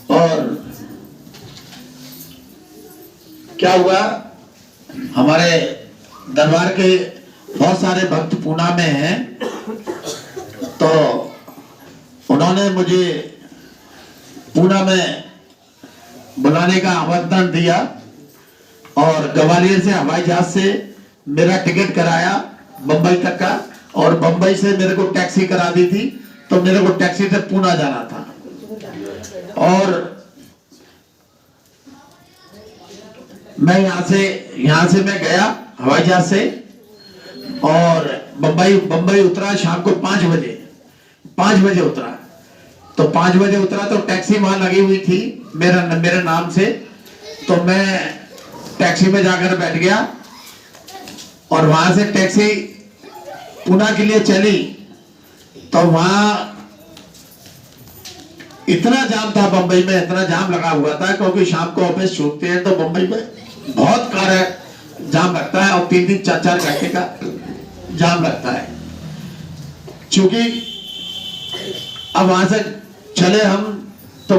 और क्या हुआ, हमारे दरबार के बहुत सारे भक्त पूना में हैं, तो उन्होंने मुझे पूना में बुलाने का आमंत्रण दिया और ग्वालियर से हवाई जहाज से मेरा टिकट कराया बंबई तक का, और बंबई से मेरे को टैक्सी करा दी थी, तो मेरे को टैक्सी से पूना जाना था। और मैं यहाँ से मैं गया हवाई जहाज से और बंबई उतरा शाम को 5 बजे उतरा। तो 5 बजे उतरा तो टैक्सी वहां लगी हुई थी मेरे नाम से, तो मैं टैक्सी में जाकर बैठ गया और वहां से टैक्सी पूना के लिए चली। तो वहां इतना जाम था, बंबई में इतना जाम लगा हुआ था, क्योंकि शाम को ऑफिस छूटते हैं तो बंबई में बहुत कार जाम लगता है और 3-3 4-4 घंटे का जाम लगता है। चूंकि अब वहां से चले हम तो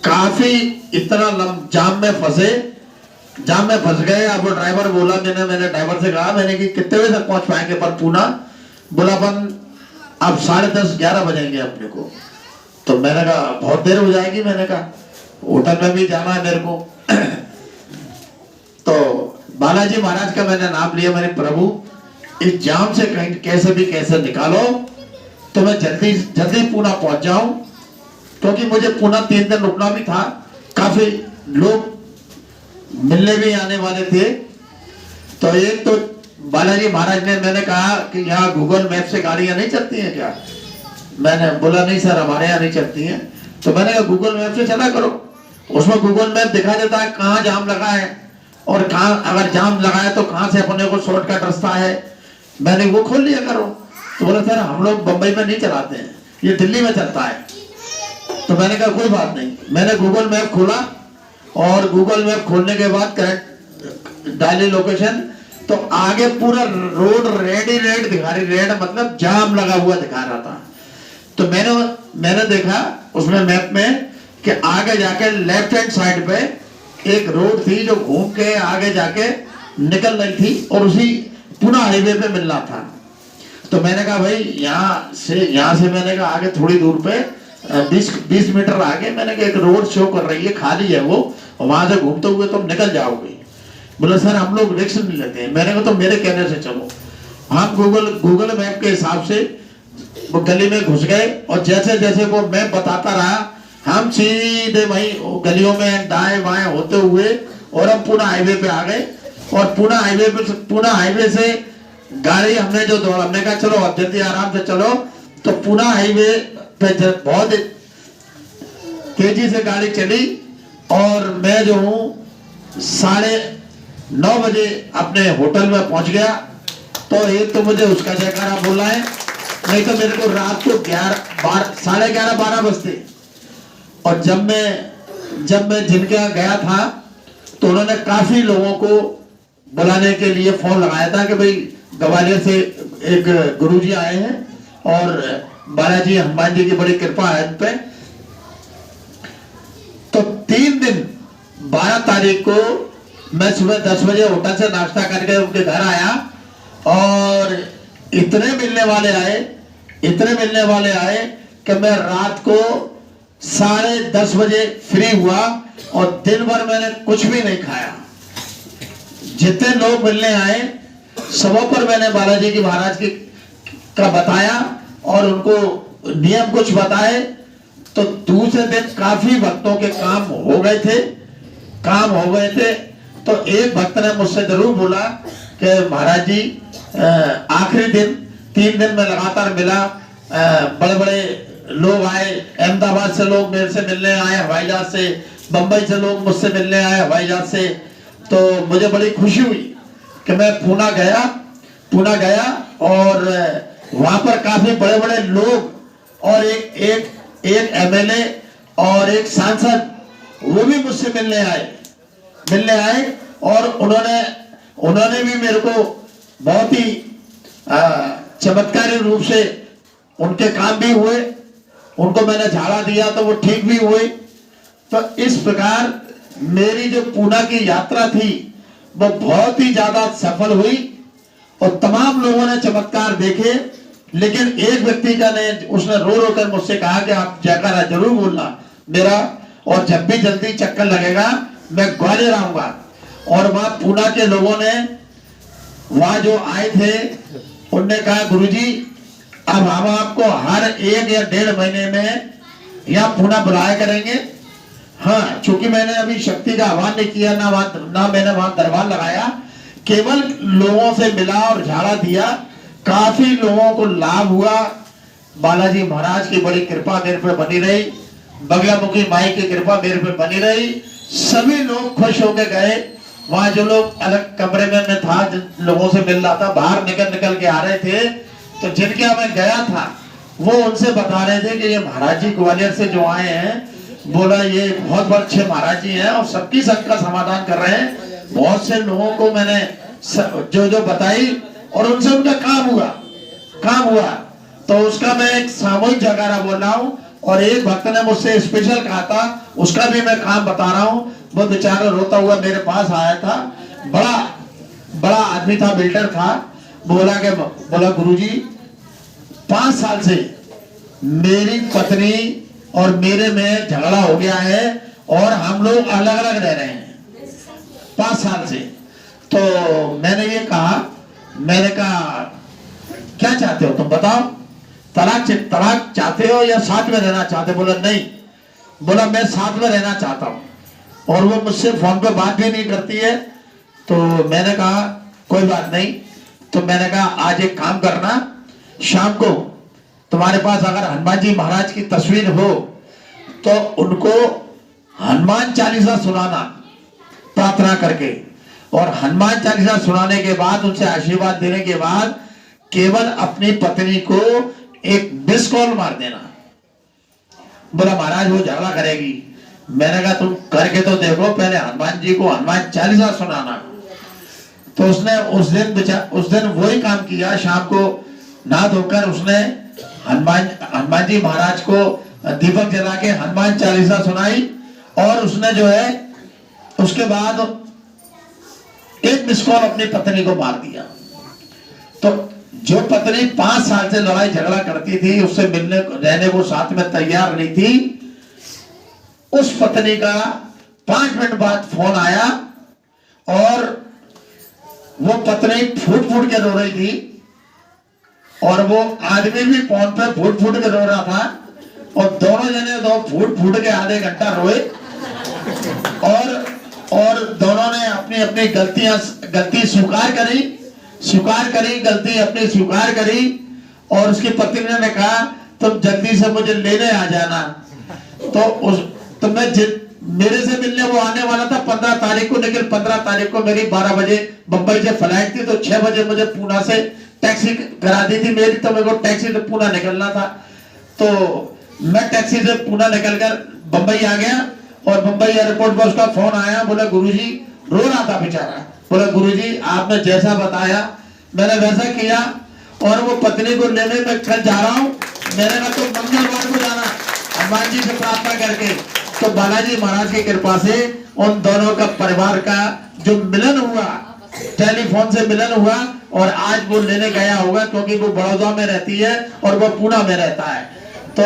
काफी इतना जाम में फंस गए। अब ड्राइवर बोला, मैंने ड्राइवर से कहा मैंने कि कितने बजे तक पहुंच पाएंगे पर पूना? बोला अपन अब 10:30-11 बजेंगे अपने को। तो मैंने कहा बहुत देर हो जाएगी, मैंने कहा होटल में भी जाना है मेरे को। तो बालाजी महाराज का मैंने नाम लिया, मैंने प्रभु इस जाम से कहीं कैसे निकालो तो मैं जल्दी पूना पहुंच जाऊं, क्योंकि मुझे पूना 3 दिन रुकना भी था। काफी लोग मिलने भी आने वाले थे। तो एक तो बालाजी महाराज ने, मैंने कहा कि यहाँ गूगल मैप से गाड़ियां नहीं चलती हैं क्या? मैंने बोला नहीं सर, हमारे यहाँ नहीं चलती हैं। तो मैंने कहा गूगल मैप से चला करो, उसमें गूगल मैप दिखा देता है कहाँ जाम लगा है और कहाँ, अगर जाम लगा है तो कहाँ से अपने को शॉर्टकट रास्ता है, मैंने वो खोल लिया करो। तो बोला सर हम लोग बंबई में नहीं चलाते हैं, ये दिल्ली में चलता है। तो मैंने कहा कोई बात नहीं। मैंने गूगल मैप खोला और गूगल मैप खोलने के बाद करेक्ट डाली लोकेशन, तो आगे पूरा रोड रेड दिखा रही, रेड मतलब जाम लगा हुआ दिखा रहा था। तो मैंने देखा उसमें मैप में कि आगे जाके लेफ्ट हैंड साइड पे एक रोड थी जो घूम के आगे जाके निकल रही थी और उसी पूना हाईवे पे मिलना था। तो मैंने कहा भाई यहाँ से मैंने कहा आगे थोड़ी दूर पे 20 मीटर आगे मैंने कहा एक रोड शो कर रही है, खाली है वो, वहां से घूमते हुए तुम निकल जाओगे। बोले सर हम लोग रिस्क नहीं लेते हैं। मैंने कहा तो मेरे कहने से चलो। हम गूगल मैप के हिसाब से वो गली में घुस गए और जैसे वो मैप बताता रहा, हम सीधे वही गलियों में दाएं बाएं होते हुए और हम पूना हाईवे पे आ गए। और पूना हाईवे से गाड़ी हमने जो दौड़ा, हमने कहा चलो अब जल्दी आराम से चलो। तो पूना हाईवे पे बहुत तेजी से गाड़ी चली और मैं जो हूँ 9:30 बजे अपने होटल में पहुंच गया। तो एक तो मुझे उसका जयकारा बोला है, नहीं तो मेरे को रात को 11:30-12 बजते। और जब मैं जिनके यहाँ गया था तो उन्होंने काफी लोगों को बुलाने के लिए फोन लगाया था कि भाई ग्वालियर से एक गुरुजी आए हैं और बालाजी हनुमान जी की बड़ी कृपा है इन पे। तो 3 दिन 12 तारीख को मैं सुबह 10 बजे होटल से नाश्ता करके उनके घर आया और इतने मिलने वाले आए कि मैं रात को 10:30 बजे फ्री हुआ और दिन भर मैंने कुछ भी नहीं खाया। जितने लोग मिलने आए सबों पर मैंने बालाजी की महाराज का बताया और उनको नियम कुछ बताए। तो दूसरे दिन काफी भक्तों के काम हो गए थे। तो एक भक्त ने मुझसे जरूर बोला कि महाराज जी आखिरी दिन 3 दिन में लगातार मिला, बड़े लोग आए, अहमदाबाद से लोग मेरे से मिलने आए हवाई जहाज से, बंबई से लोग मुझसे मिलने आए हवाई जहाज से। तो मुझे बड़ी खुशी हुई कि मैं पूना गया और वहां पर काफी बड़े लोग और एक एमएलए और एक सांसद वो भी मुझसे मिलने आए और उन्होंने भी मेरे को बहुत ही चमत्कारी रूप से उनके काम भी हुए उनको मैंने झाड़ा दिया तो वो ठीक भी हुए। तो इस प्रकार मेरी जो पूना की यात्रा थी वो बहुत ही ज्यादा सफल हुई और तमाम लोगों ने चमत्कार देखे। लेकिन एक व्यक्ति का ने उसने रो रो कर मुझसे कहा कि आप जयकारा जरूर बोलना मेरा, और जब भी जल्दी चक्कर लगेगा मैं ग्वालियर आऊंगा। और वहां पूना के लोगों ने वहां जो आए थे उनने कहा गुरुजी अब हम आपको हर 1 या 1.5 महीने में यहाँ पूना बुलाया करेंगे। हाँ, चूंकि मैंने अभी शक्ति का आह्वान नहीं किया ना मैंने वहां दरबार लगाया, केवल लोगों से मिला और झाड़ा दिया। काफी लोगों को लाभ हुआ। बालाजी महाराज की बड़ी कृपा मेरे पे बनी रही, बगलामुखी माई की कृपा मेरे पे बनी रही। सभी लोग खुश होके गए। वहां जो लोग अलग कमरे में मैं था, जिन लोगों से मिल रहा था, बाहर निकल के आ रहे थे, तो जिनके यहाँ मैं गया था वो उनसे बता रहे थे कि ये महाराज जी ग्वालियर से जो आए हैं, बोला ये बहुत अच्छे महाराज जी हैं और सबकी सबका समाधान कर रहे हैं। बहुत से लोगों को मैंने जो बताई और उनसे उनका काम हुआ। तो उसका मैं एक सामूहिक जयकारा बोल रहा हूँ। और एक भक्त ने मुझसे स्पेशल कहा था, उसका भी मैं काम बता रहा हूँ। वो बेचारा रोता हुआ मेरे पास आया था, बड़ा आदमी था, बिल्डर था। बोला गुरुजी 5 साल से मेरी पत्नी और मेरे में झगड़ा हो गया है और हम लोग अलग अलग रह रहे हैं 5 साल से। तो मैंने कहा क्या चाहते हो तुम बताओ, तलाक चाहते हो या साथ में रहना चाहते? बोला नहीं। बोला मैं साथ में रहना चाहता हूं और वो मुझसे फोन पे बात भी नहीं करती है। तो मैंने कहा कोई बात नहीं। तो मैंने कहा आज एक काम करना, शाम को तुम्हारे पास अगर हनुमान जी महाराज की तस्वीर हो तो उनको हनुमान चालीसा सुनाना प्रार्थना करके, और हनुमान चालीसा सुनाने के बाद उनसे आशीर्वाद देने के बाद केवल अपनी पत्नी को एक मिस कॉल मार देना। बोला महाराज वो झगड़ा करेगी। मैंने कहा तुम करके तो देखो, पहले हनुमान जी को हनुमान चालीसा सुनाना। तो उसने उस दिन वही काम किया। शाम को नहा धोकर उसने हनुमान जी महाराज को दीपक जला के हनुमान चालीसा सुनाई और उसने जो है उसके बाद एक मिस कॉल अपनी पत्नी को मार दिया। तो जो पत्नी 5 साल से लड़ाई झगड़ा करती थी, उससे मिलने रहने को साथ में तैयार नहीं थी, उस पत्नी का 5 मिनट बाद फोन आया और वो पत्नी फूट फूट के रो रही थी और वो आदमी भी फोन पे फूट फूट के रो रहा था और दोनों जने फूट फूट के आधे घंटा रोए और दोनों ने अपनी अपनी गलती स्वीकार करी, गलती अपनी स्वीकार करी। और उसकी पत्नी ने कहा तुम जल्दी से मुझे लेने आ जाना। तो मेरे से मिलने वो आने वाला था 15 तारीख को, लेकिन 15 तारीख को मेरी 12 बजे बंबई से फ्लाइट थी, तो 6 बजे मुझे पूना से टैक्सी करा दी थी मेरी। तो मेरे को टैक्सी से पूना निकलना था, तो मैं टैक्सी से पूना निकलकर बंबई आ गया और बंबई एयरपोर्ट पर उसका फोन आया। बोला गुरुजी, रो रहा था बेचारा, बोला गुरुजी आपने जैसा बताया मैंने वैसा किया और वो पत्नी को लेने में कल जा रहा हूँ। मैंने कहा तो मंगलवार को जाना हनुमान जी से प्रार्थना करके। तो बालाजी महाराज की कृपा से उन दोनों का परिवार का जो मिलन हुआ, टेलीफोन से मिलन हुआ और आज वो लेने गया होगा, क्योंकि वो बड़ौदा में रहती है और वो पूना में रहता है। तो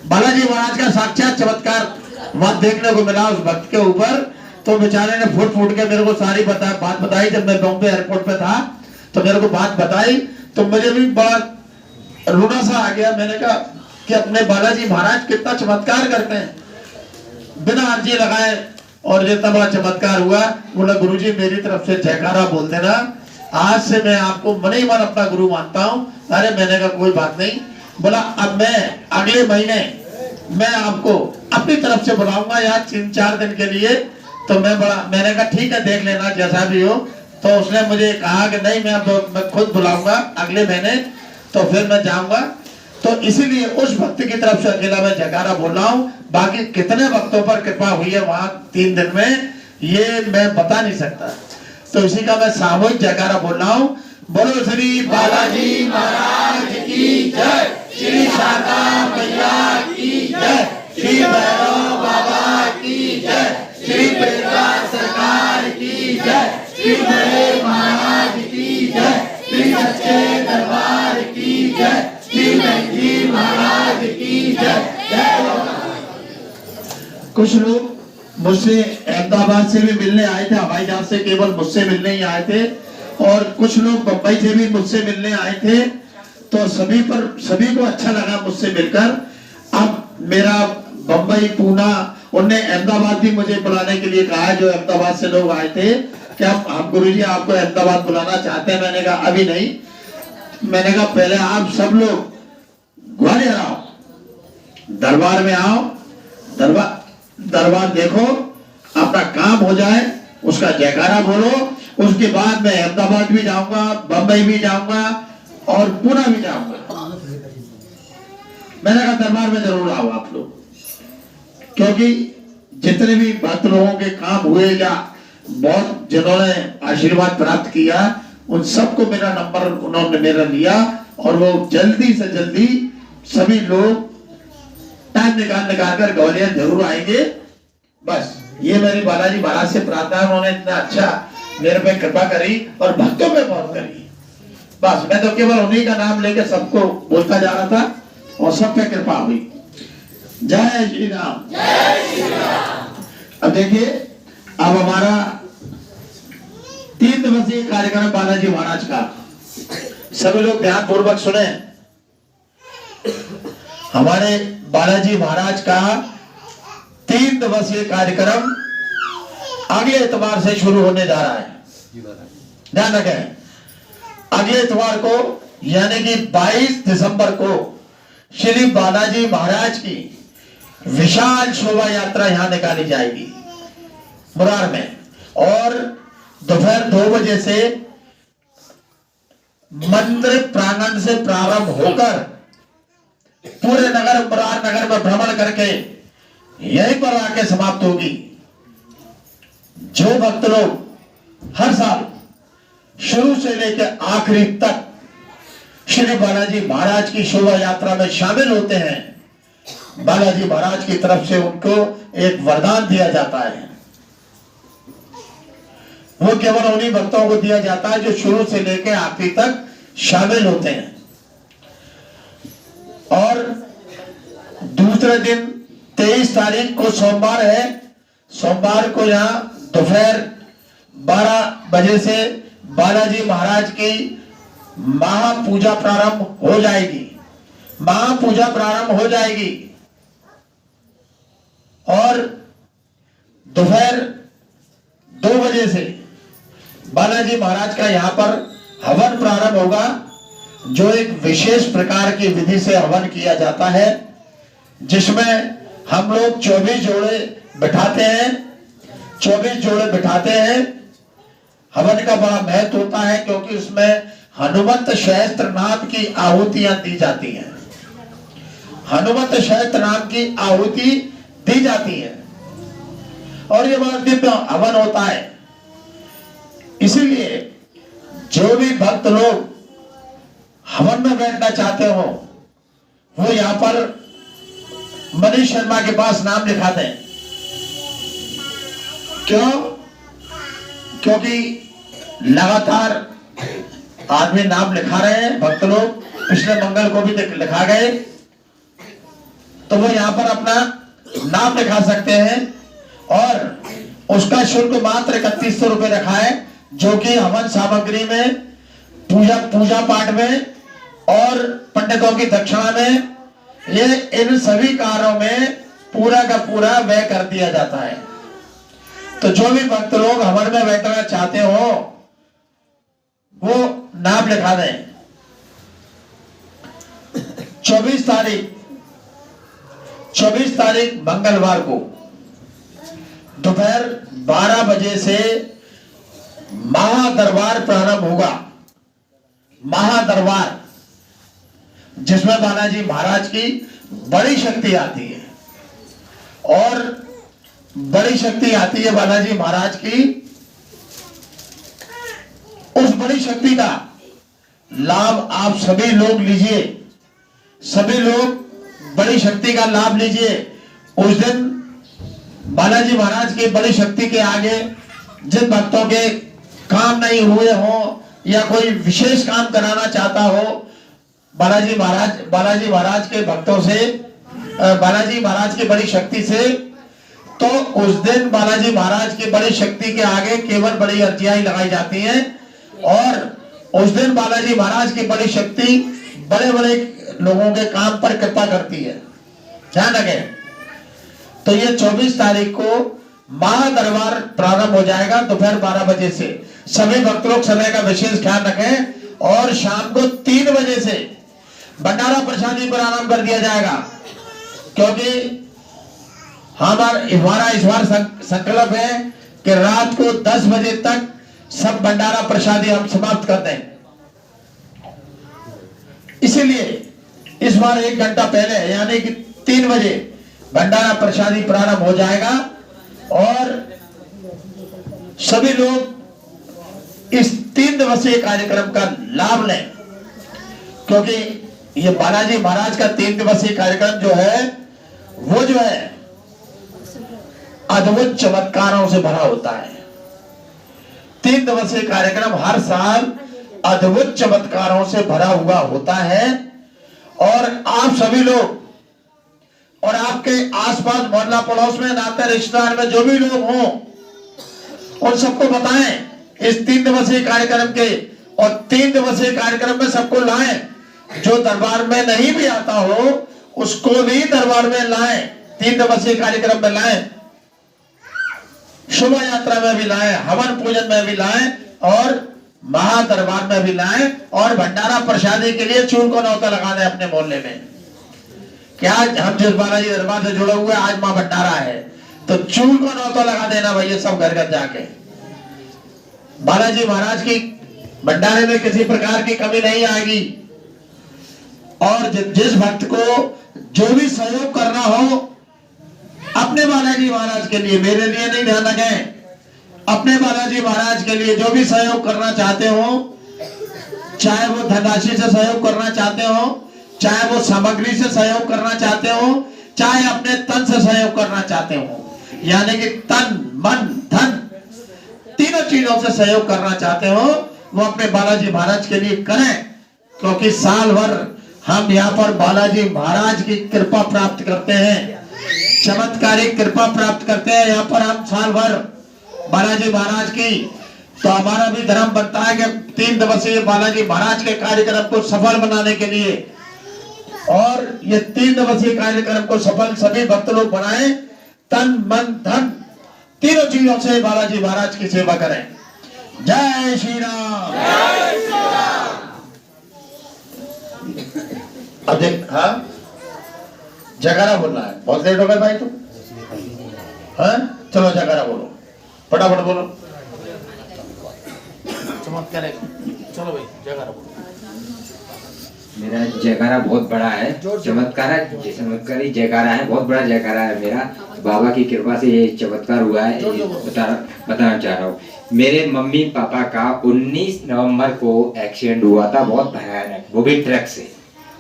बालाजी महाराज का साक्षात चमत्कार वहां देखने को मिला उस भक्त के ऊपर। तो बेचारे ने फूट फूट के मेरे को सारी बात बताई। जब मैं बॉम्बे एयरपोर्ट पे था तो मेरे को बात बताई तो मुझे भी बड़ा रोना सा आ गया। मैंने कहा कि अपने बालाजी महाराज कितना चमत्कार करते हैं, बिना अर्जी लगाए, और जितना बड़ा चमत्कार हुआ। बोला गुरुजी मेरी तरफ से जयकारा बोल देना, आज से मैं आपको मन ही मन अपना गुरु मानता हूँ। अरे मैंने कहा कोई बात नहीं। बोला अब मैं अगले महीने मैं आपको अपनी तरफ से बुलाऊंगा यहाँ 3-4 दिन के लिए। तो मैंने कहा ठीक है देख लेना जैसा भी हो। तो उसने मुझे कहा कि नहीं मैं खुद बुलाऊंगा अगले महीने, तो फिर मैं जाऊंगा। तो इसीलिए उस भक्त की तरफ से अकेला मैं जयकारा बोल रहा हूँ। बाकी कितने भक्तों पर कृपा हुई है वहां 3 दिन में, ये मैं बता नहीं सकता। तो इसी का मैं सामूहिक जयकारा बोल रहा हूँ। बोलो श्री बालाजी महाराज की जय। श्री शारदा मैया की जय, श्री भैरव बाबा की जय, श्री पेड़ा सरकार की जय, श्री बड़े महाराज की जय, श्री सच्चे दरबार की जय, श्री महंगी महाराज की जय। कुछ लोग मुझसे अहमदाबाद से भी मिलने आए थे, हवाई जहाज से केवल मुझसे मिलने ही आए थे, और कुछ लोग बम्बई से भी मुझसे मिलने आए थे। तो सभी को अच्छा लगा मुझसे मिलकर। अब मेरा बम्बई, पूना, उनने अहमदाबाद भी मुझे बुलाने के लिए कहा है, जो अहमदाबाद से लोग आए थे कि हम गुरुजी आपको अहमदाबाद बुलाना चाहते हैं। मैंने कहा अभी नहीं, मैंने कहा पहले आप सब लोग ग्वालियर आओ, दरबार में आओ, दरबार देखो, अपना काम हो जाए, उसका जयकारा बोलो, उसके बाद मैं अहमदाबाद भी जाऊंगा, बंबई भी जाऊंगा और पूना भी जाऊंगा। मैंने कहा दरबार में जरूर आओ आप लोग, क्योंकि जितने भी भक्त लोगों के काम हुए या बहुत जिन्होंने आशीर्वाद प्राप्त किया, उन सबको मेरा नंबर उन्होंने मेरा लिया, और वो जल्दी से जल्दी सभी लोग टाइम निकाल कर ग्वालियर जरूर आएंगे। बस ये मेरी बालाजी महाराज से प्रार्थना है, उन्होंने इतना अच्छा मेरे पे कृपा करी और भक्तों पे बहुत करी। बस मैं तो केवल उन्हीं का नाम लेके सबको बोलता जा रहा था और सब पे कृपा हुई। जय श्री राम, जय श्री राम। अब देखिए, अब हमारा 3 दिवसीय कार्यक्रम बालाजी महाराज का, सभी लोग ध्यान पूर्वक सुने। हमारे बालाजी महाराज का 3 दिवसीय कार्यक्रम अगले इतवार से शुरू होने जा रहा है। ध्यान रखें, अगले इतवार को यानी कि 22 दिसंबर को श्री बालाजी महाराज की विशाल शोभा यात्रा यहां निकाली जाएगी मुरार में, और दोपहर 2 बजे से मंदिर प्रांगण से प्रारंभ होकर पूरे नगर, मुरार नगर में भ्रमण करके यहीं पर आके समाप्त होगी। जो भक्त लोग हर साल शुरू से लेकर आखिरी तक श्री बालाजी महाराज की शोभा यात्रा में शामिल होते हैं, बालाजी महाराज की तरफ से उनको एक वरदान दिया जाता है। वो केवल उन्हीं भक्तों को दिया जाता है जो शुरू से लेकर आखिरी तक शामिल होते हैं। और दूसरे दिन 23 तारीख को सोमवार है, सोमवार को यहाँ दोपहर 12 बजे से बालाजी महाराज की महापूजा प्रारंभ हो जाएगी। महापूजा प्रारंभ हो जाएगी और दोपहर 2 बजे से बालाजी महाराज का यहाँ पर हवन प्रारंभ होगा, जो एक विशेष प्रकार की विधि से हवन किया जाता है, जिसमें हम लोग 24 जोड़े बिठाते हैं। 24 जोड़े बिठाते हैं। हवन का बड़ा महत्व होता है, क्योंकि उसमें हनुमंत सहस्त्र नाम की आहुतियां दी जाती हैं। हनुमंत सहस्त्र नाम की आहुति दी जाती है और ये बड़ा दिव्य हवन होता है। इसीलिए जो भी भक्त लोग हवन में बैठना चाहते हो, वो यहाँ पर मनीष शर्मा के पास नाम लिखा दें। क्यों? क्योंकि लगातार आदमी नाम लिखा रहे हैं, भक्त लोग। पिछले मंगल को भी लिखा गए, तो वो यहाँ पर अपना नाम लिखा सकते हैं और उसका शुल्क मात्र 3100 रुपए रखा है, जो कि हवन सामग्री में, पूजा पाठ में और पंडितों की दक्षिणा में, ये इन सभी कार्यों में पूरा का पूरा व्यय कर दिया जाता है। तो जो भी भक्त लोग हवन में बैठना चाहते हो, वो नाम लिखा दें। 24 तारीख मंगलवार को दोपहर 12 बजे से महादरबार प्रारंभ होगा। महादरबार, जिसमें बालाजी महाराज की बड़ी शक्ति आती है, और बड़ी शक्ति आती है बालाजी महाराज की। उस बड़ी शक्ति का लाभ आप सभी लोग लीजिए। सभी लोग बड़ी शक्ति का लाभ लीजिए। उस दिन बालाजी महाराज की बड़ी शक्ति के आगे जिन भक्तों के काम नहीं हुए हो या कोई विशेष काम कराना चाहता हो, बालाजी महाराज के भक्तों से, बालाजी महाराज की बड़ी शक्ति से, तो उस दिन बालाजी महाराज की बड़ी शक्ति के आगे केवल बड़ी अर्जियां ही लगाई जाती हैं। और उस दिन बालाजी महाराज की बड़ी शक्ति बड़े बड़े लोगों के काम पर कृपा करती है। ध्यान रखें। तो ये 24 तारीख को महादरबार प्रारंभ हो जाएगा दोपहर 12 बजे से। सभी भक्त लोग समय का विशेष ख्याल रखें। और शाम को 3 बजे से भंडारा प्रसादी पर आरंभ कर दिया जाएगा, क्योंकि हमारा इस बार संकल्प है कि रात को 10 बजे तक सब भंडारा प्रसादी हम समाप्त कर दें। इसीलिए इस बार 1 घंटा पहले यानी कि 3 बजे भंडारा प्रसादी प्रारंभ हो जाएगा और सभी लोग इस 3 दिवसीय कार्यक्रम का लाभ लें, क्योंकि ये बालाजी महाराज का 3 दिवसीय कार्यक्रम जो है वो जो है अद्भुत चमत्कारों से भरा होता है। 3 दिवसीय कार्यक्रम हर साल अद्भुत चमत्कारों से भरा हुआ होता है। और आप सभी लोग और आपके आसपास मोहल्ला पड़ोस में नाते रिश्तेदार में जो भी लोग हों उन सबको बताएं इस 3 दिवसीय कार्यक्रम के, और 3 दिवसीय कार्यक्रम में सबको लाएं। जो दरबार में नहीं भी आता हो उसको भी दरबार में लाएं, 3 दिवसीय कार्यक्रम में लाएं, शोभा यात्रा में भी लाएं, हवन पूजन में भी लाएं और महादरबार में भी लाएं। और भंडारा प्रसादी के लिए चूल को न्योता लगा दें अपने मोहल्ले में। क्या हम जिस बालाजी दरबार से जुड़े हुए आज मां भंडारा है, तो चूल को न्योता लगा देना भैया सब घर घर जाके। बालाजी महाराज की भंडारे में किसी प्रकार की कमी नहीं आएगी। और जिस भक्त को जो भी सहयोग करना हो अपने बालाजी महाराज के लिए, मेरे लिए नहीं, ध्यान रखें, अपने बालाजी महाराज के लिए जो भी सहयोग करना चाहते हो, चाहे वो धनराशि से सहयोग करना चाहते हो, चाहे वो सामग्री से सहयोग करना चाहते हो, चाहे अपने तन से सहयोग करना चाहते हो, यानी कि तन मन धन तीनों चीजों से सहयोग करना चाहते हो, वो अपने बालाजी महाराज के लिए करें। क्योंकि साल भर हम यहाँ पर बालाजी महाराज की कृपा प्राप्त करते हैं, चमत्कारिक कृपा प्राप्त करते हैं यहाँ पर हम साल भर बालाजी महाराज की। तो हमारा भी धर्म बनता है कि 3 दिवसीय बालाजी महाराज के कार्यक्रम को सफल बनाने के लिए, और ये 3 दिवसीय कार्यक्रम को सफल सभी भक्त लोग बनाएं, तन मन धन तीनों चीजों से बालाजी महाराज की सेवा करें। जय श्री राम। अधिक हाँ जयकारा बोलना है, बहुत लेट हो गए भाई तुम। हाँ चलो जयकारा बोलो, फटाफट बोलो। चमत्कार चलो भाई जयकारा बोलो। मेरा जयकारा बहुत बड़ा है, चमत्कारी जयकारा है, बहुत बड़ा जयकारा है मेरा। बाबा की कृपा से ये चमत्कार हुआ है, बताना चाह रहा हूँ। मेरे मम्मी पापा का 19 नवंबर को एक्सीडेंट हुआ था, बहुत भयानक, वो भी ट्रक से।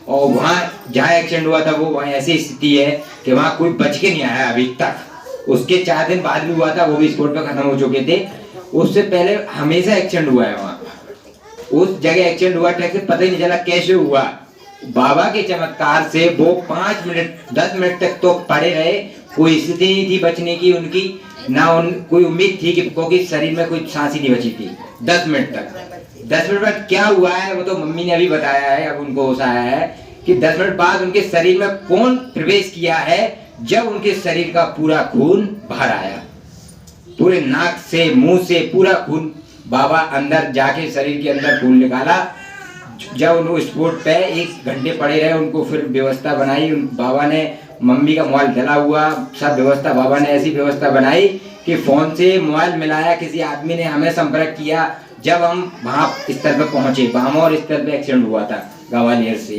और वहाँ जहाँ एक्सीडेंट हुआ था वो वहाँ ऐसी स्थिति है कि वहाँ कोई बच के नहीं आया अभी तक। उसके 4 दिन बाद भी हुआ था, वो भी स्पॉट पे खत्म हो चुके थे। उससे पहले हमेशा एक्सीडेंट हुआ है वहाँ, उस जगह एक्सीडेंट हुआ ट्रक से, पता ही नहीं चला कैसे हुआ। बाबा के चमत्कार से वो 5 मिनट 10 मिनट तक तो पड़े रहे, कोई स्थिति नहीं थी बचने की उनकी, ना कोई उम्मीद थी कि, क्योंकि शरीर में कोई सांस ही नहीं बची थी 10 मिनट तक। 10 मिनट बाद क्या हुआ है वो तो मम्मी ने अभी बताया है, अब उनको होश आया है कि 10 मिनट बाद उनके शरीर में कौन प्रवेश किया है, जब उनके शरीर का पूरा खून बाहर आया, पूरे नाक से मुंह से पूरा खून, बाबा अंदर जाके शरीर के अंदर खून निकाला। जब उनको स्पॉट पे 1 घंटे पड़े रहे, उनको फिर व्यवस्था बनाई बाबा ने, मम्मी का मोबाइल जला हुआ, सब व्यवस्था बाबा ने ऐसी व्यवस्था बनाई कि फोन से मोबाइल मिलाया, किसी आदमी ने हमें संपर्क किया। जब हम वहाँ स्थल पे पहुंचे, बामौर स्थल पे एक्सीडेंट हुआ था ग्वालियर से,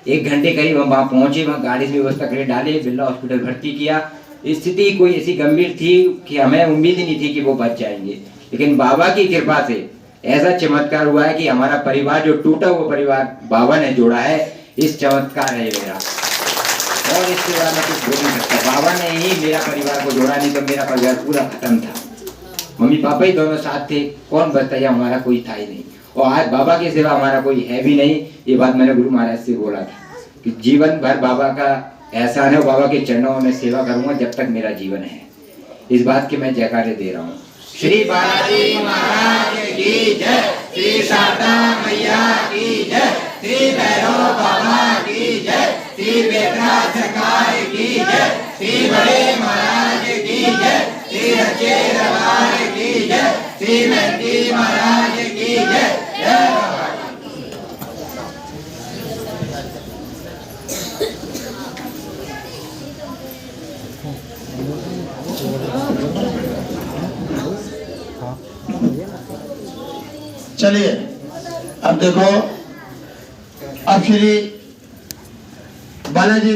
एक घंटे करीब हम वहाँ पहुंचे, वहाँ गाड़ी से व्यवस्था करके डाले, बिरला हॉस्पिटल भर्ती किया। स्थिति कोई ऐसी गंभीर थी कि हमें उम्मीद ही नहीं थी कि वो बच जाएंगे, लेकिन बाबा की कृपा से ऐसा चमत्कार हुआ है कि हमारा परिवार, जो टूटा हुआ परिवार बाबा ने जोड़ा है, इस चमत्कार है मेरा, और इसके बाद मैं कुछ बोल नहीं सकता। बाबा ने ही मेरा परिवार को जोड़ा, नहीं तो मेरा परिवार पूरा खत्म था। मम्मी पापा ही दोनों साथ थे, कौन बताया, हमारा कोई था ही नहीं। और आज बाबा की सेवा हमारा कोई है भी नहीं। ये बात मैंने गुरु महाराज से बोला था कि जीवन भर बाबा का एहसान है, बाबा के चरणों में सेवा करूंगा जब तक मेरा जीवन है। इस बात के मैं जयकारे दे रहा हूँ। श्री बालाजी महाराज की जय, श्री शारदा मैया की जय, श्री भैरव बाबा की जय, श्री बेतरा सरकार की जय, श्री बड़े महाराज की जय, श्री रचे दरबार की जय, श्री मेहंदी महाराज की जय। जय बाबा। चलिए अब देखो, अब श्री बालाजी